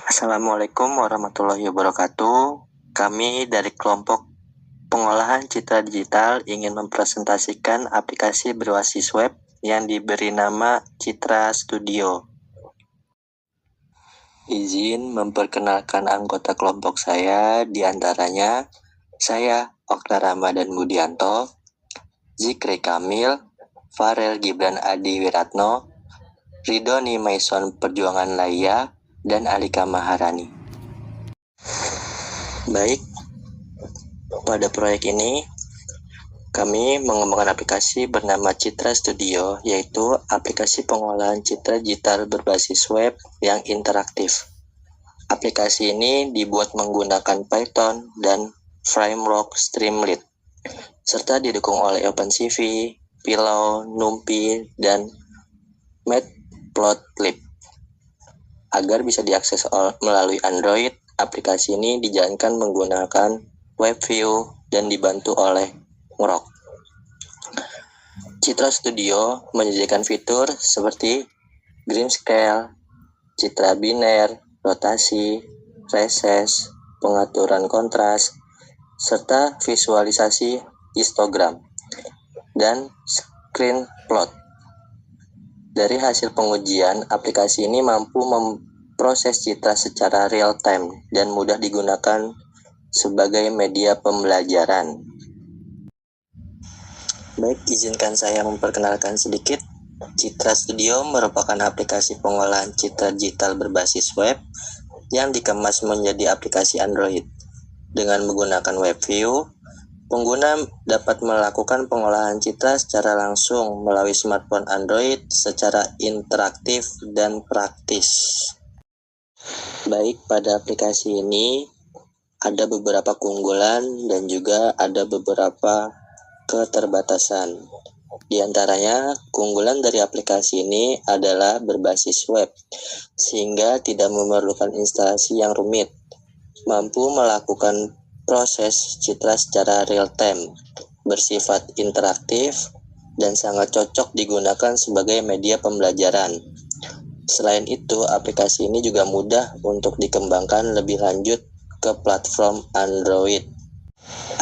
Assalamualaikum warahmatullahi wabarakatuh. Kami dari kelompok pengolahan citra digital ingin mempresentasikan aplikasi berbasis web yang diberi nama Citra Studio. Izin memperkenalkan anggota kelompok saya, diantaranya saya, Okta Ramadan Budianto, Zikri Kamil, Farel Gibran Adi Wiratno, Ridoni Maison Perjuangan Laya, dan Alika Maharani. Baik, pada proyek ini kami mengembangkan aplikasi bernama Citra Studio, yaitu aplikasi pengolahan citra digital berbasis web yang interaktif. Aplikasi ini dibuat menggunakan Python dan framework Streamlit, serta didukung oleh OpenCV, Pillow, NumPy, dan Matplotlib. Agar bisa diakses melalui Android, aplikasi ini dijalankan menggunakan WebView dan dibantu oleh Ngrok. Citra Studio menyediakan fitur seperti grayscale, citra biner, rotasi, recess, pengaturan kontras, serta visualisasi histogram dan screen plot. Dari hasil pengujian, aplikasi ini mampu memproses citra secara real-time dan mudah digunakan sebagai media pembelajaran. Baik, izinkan saya memperkenalkan sedikit. Citra Studio merupakan aplikasi pengolahan citra digital berbasis web yang dikemas menjadi aplikasi Android. Dengan menggunakan WebView, pengguna dapat melakukan pengolahan citra secara langsung melalui smartphone Android secara interaktif dan praktis. Baik, pada aplikasi ini ada beberapa keunggulan dan juga ada beberapa keterbatasan. Di antaranya, keunggulan dari aplikasi ini adalah berbasis web, sehingga tidak memerlukan instalasi yang rumit, mampu melakukan proses citra secara real-time, bersifat interaktif, dan sangat cocok digunakan sebagai media pembelajaran. Selain itu, aplikasi ini juga mudah untuk dikembangkan lebih lanjut ke platform Android.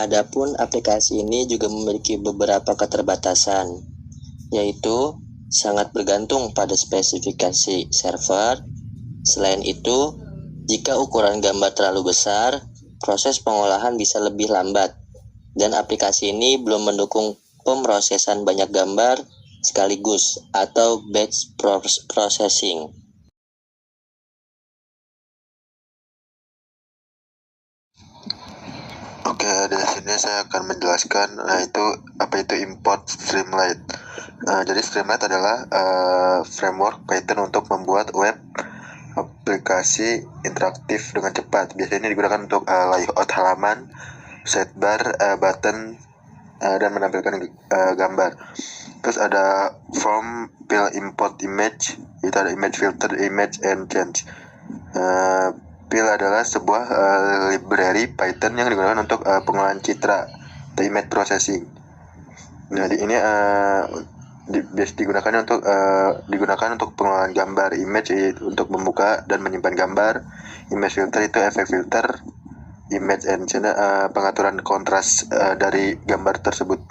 Adapun aplikasi ini juga memiliki beberapa keterbatasan, yaitu sangat bergantung pada spesifikasi server. Selain itu, jika ukuran gambar terlalu besar, proses pengolahan bisa lebih lambat, dan aplikasi ini belum mendukung pemrosesan banyak gambar sekaligus atau batch processing. Oke, di sini saya akan menjelaskan apa itu import Streamlit. Jadi Streamlit adalah framework Python untuk membuat web aplikasi interaktif dengan cepat. Biasanya ini digunakan untuk layout halaman, sidebar, button, dan menampilkan gambar. Terus ada form, fill, import image, itu ada image filter, image and change. Fill adalah sebuah library Python yang digunakan untuk pengolahan citra atau image processing. Nah, ini digunakan untuk pengolahan gambar. Image untuk membuka dan menyimpan gambar. Image filter itu efek filter. Image and change pengaturan kontras dari gambar tersebut.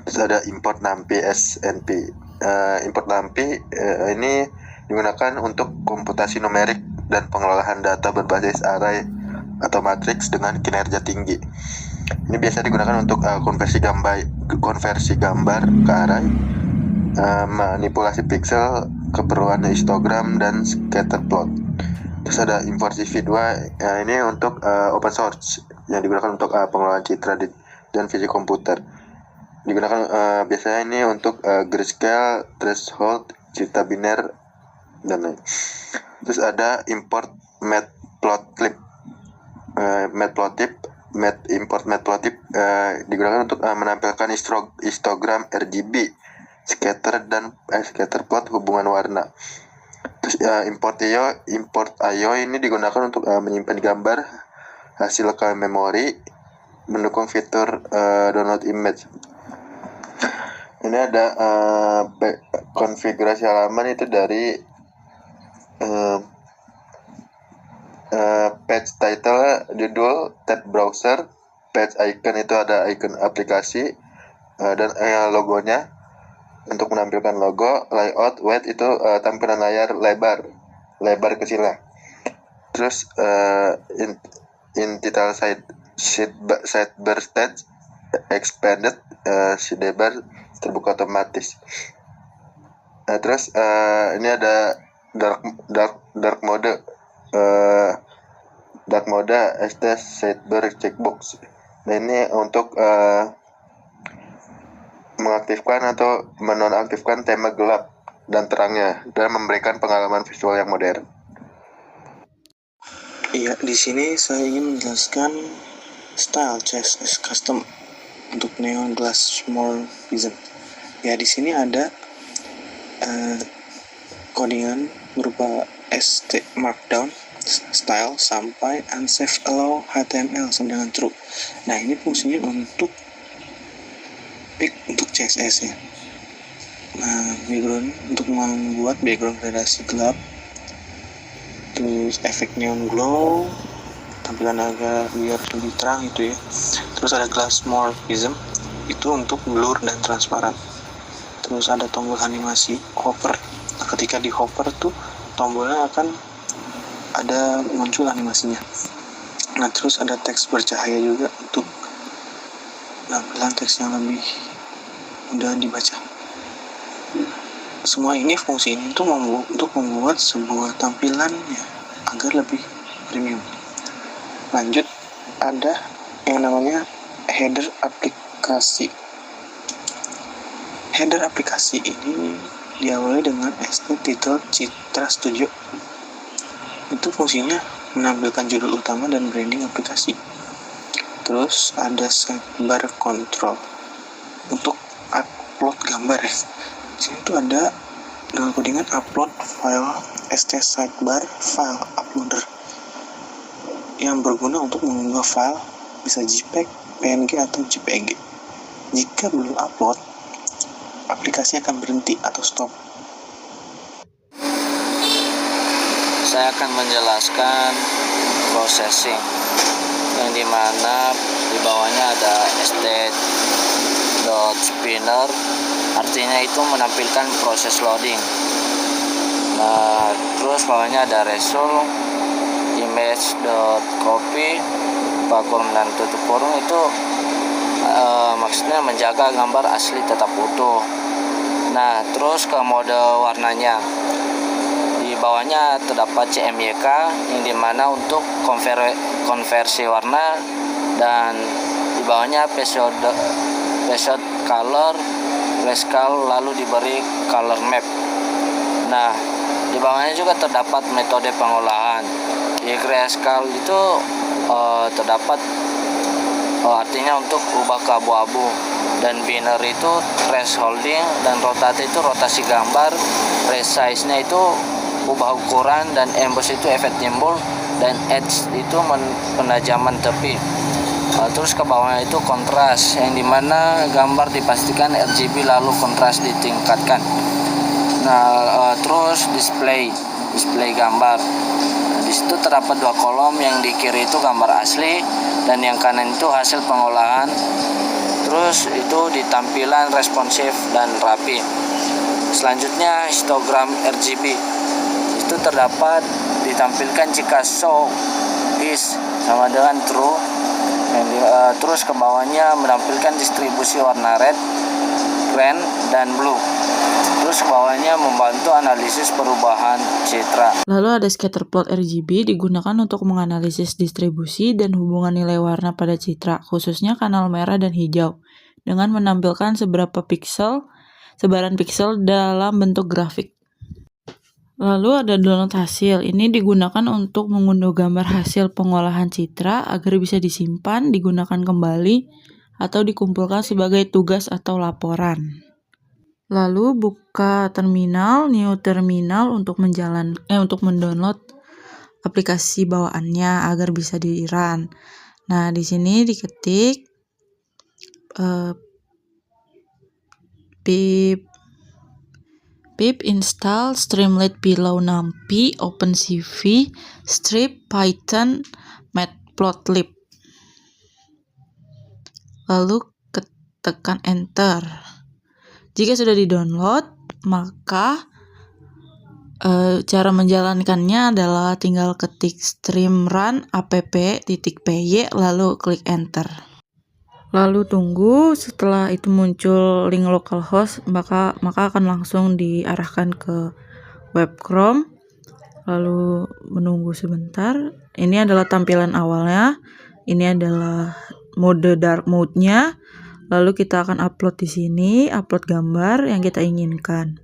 Terus ada import NumPy SNP. Import NumPy ini digunakan untuk komputasi numerik dan pengelolaan data berbasis array atau matriks dengan kinerja tinggi. Ini biasa digunakan untuk konversi gambar ke array, manipulasi pixel, keperluan histogram, dan scatter plot. Terus ada import CV2, ini untuk open source yang digunakan untuk pengelolaan citra dan visi komputer. Digunakan biasanya ini untuk grayscale, threshold, citra biner, dan lain. Terus ada import matplotlib. Import matplotlib digunakan untuk menampilkan histogram RGB, scatter dan scatter plot hubungan warna. Terus import IO ini digunakan untuk menyimpan gambar hasil ke memori, mendukung fitur download image. Ini ada konfigurasi halaman itu dari page title, judul, tab browser, page icon itu ada icon aplikasi, dan logonya untuk menampilkan logo, layout, weight itu tampilan layar lebar kecilnya. Terus in title sidebar stage expanded, sidebar terbuka otomatis. Terus ini ada dark mode, ST sidebar checkbox. Nah ini untuk mengaktifkan atau menonaktifkan tema gelap dan terangnya dan memberikan pengalaman visual yang modern. Iya, di sini saya ingin menjelaskan style CSS custom untuk Neon Glass Morphism. Ya, di sini ada codingan berupa ST Markdown style sampai unsafe allow HTML sama dengan true. Nah, ini fungsinya untuk CSS ya. Nah, background untuk membuat background gradasi gelap, terus efek neon glow, tampilan agak biar lebih terang itu ya. Terus ada glass morphism itu untuk blur dan transparan. Terus ada tombol animasi hover. Nah, ketika di hover tuh tombolnya akan ada muncul animasinya. Nah, terus ada teks bercahaya juga untuk tampilan teks yang lebih mudah dibaca. Semua ini fungsi ini untuk membuat sebuah tampilan ya agar lebih premium. Lanjut, ada yang namanya header aplikasi. Header aplikasi ini diawali dengan ST title Citra Studio. Itu fungsinya menampilkan judul utama dan branding aplikasi. Terus ada sidebar control untuk upload gambar ya. Sini tuh ada dengan codingan upload file ST sidebar file uploader yang berguna untuk mengunggah file bisa JPEG, PNG atau JPG. Jika belum upload, aplikasi akan berhenti atau stop. Saya akan menjelaskan processing yang dimana di bawahnya ada state.spinner, artinya itu menampilkan proses loading. Nah, terus bawahnya ada result, image.copy, buka kurung dan tutup kurung itu maksudnya menjaga gambar asli tetap utuh. Nah, terus ke mode warnanya. Di bawahnya terdapat CMYK yang dimana untuk konversi warna, dan di bawahnya preset color, grayscale, lalu diberi color map. Nah, di bawahnya juga terdapat metode pengolahan. Di grayscale itu terdapat artinya untuk ubah ke abu-abu, dan binary itu thresholding, dan rotate itu rotasi gambar, resize-nya itu ubah ukuran, dan emboss itu efek timbul, dan edge itu penajaman tepi. Terus ke bawahnya itu kontras yang dimana gambar dipastikan RGB lalu kontras ditingkatkan. Nah, terus display gambar. Nah, di situ terdapat dua kolom, yang di kiri itu gambar asli dan yang kanan itu hasil pengolahan. Terus itu di tampilan responsif dan rapi. Selanjutnya histogram RGB. Itu terdapat ditampilkan jika show is sama dengan true. Terus ke bawahnya menampilkan distribusi warna red, green, dan blue. Terus ke bawahnya membantu analisis perubahan citra. Lalu ada scatter plot RGB digunakan untuk menganalisis distribusi dan hubungan nilai warna pada citra, khususnya kanal merah dan hijau, dengan menampilkan sebaran piksel dalam bentuk grafik. Lalu ada download hasil. Ini digunakan untuk mengunduh gambar hasil pengolahan citra agar bisa disimpan, digunakan kembali, atau dikumpulkan sebagai tugas atau laporan. Lalu buka terminal, new terminal untuk mendownload aplikasi bawaannya agar bisa di-run. Nah, di sini diketik pip pip install Streamlit below NumPy, OpenCV, strip, Python, Matplotlib. Lalu tekan enter. Jika sudah di-download, maka cara menjalankannya adalah tinggal ketik streamrun app.py lalu klik enter. Lalu tunggu, setelah itu muncul link localhost, maka akan langsung diarahkan ke web Chrome. Lalu menunggu sebentar. Ini adalah tampilan awalnya. Ini adalah mode dark mode-nya. Lalu kita akan upload di sini, upload gambar yang kita inginkan.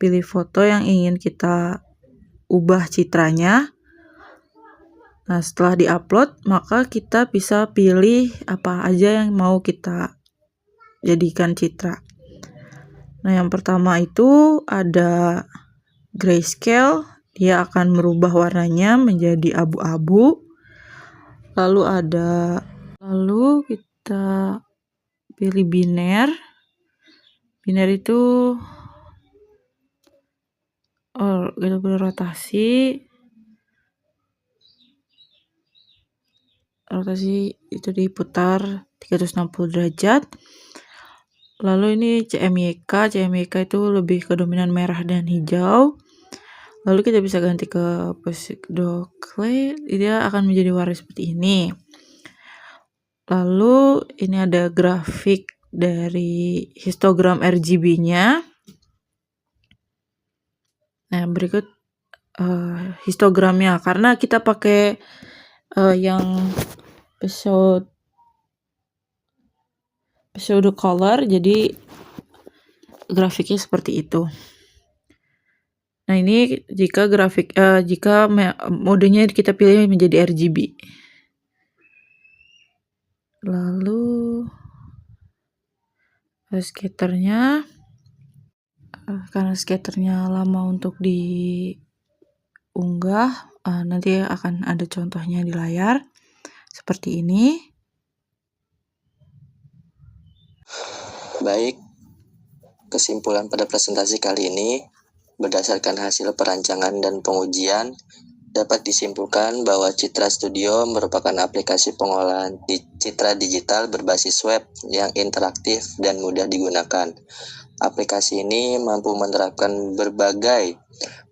Pilih foto yang ingin kita ubah citranya. Nah, setelah diupload, maka kita bisa pilih apa aja yang mau kita jadikan citra. Nah, yang pertama itu ada grayscale, dia akan merubah warnanya menjadi abu-abu. Lalu kita pilih biner. Biner itu kita pilih rotasi itu diputar 360 derajat. Lalu ini CMYK itu lebih ke dominan merah dan hijau. Lalu kita bisa ganti ke Pseudo-Clay, dia akan menjadi warna seperti ini. Lalu ini ada grafik dari histogram RGB-nya. Nah, berikut histogramnya, karena kita pakai yang pseudo color, jadi grafiknya seperti itu. Nah, ini jika modenya kita pilih menjadi RGB. Lalu scatternya, karena scatternya lama untuk diunggah, nanti akan ada contohnya di layar seperti ini. Baik, kesimpulan pada presentasi kali ini, berdasarkan hasil perancangan dan pengujian, dapat disimpulkan bahwa Citra Studio merupakan aplikasi pengolahan citra digital berbasis web yang interaktif dan mudah digunakan. Aplikasi ini mampu menerapkan berbagai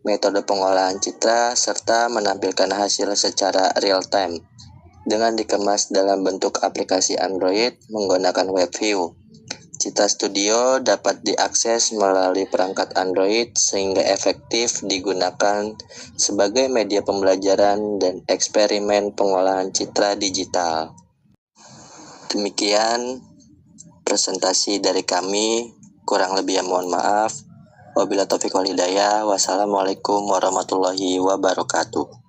metode pengolahan citra serta menampilkan hasil secara real-time dengan dikemas dalam bentuk aplikasi Android menggunakan WebView. Citra Studio dapat diakses melalui perangkat Android sehingga efektif digunakan sebagai media pembelajaran dan eksperimen pengolahan citra digital. Demikian presentasi dari kami, kurang lebih mohon maaf. Wabillahi taufiq wal hidayah. Wassalamualaikum warahmatullahi wabarakatuh.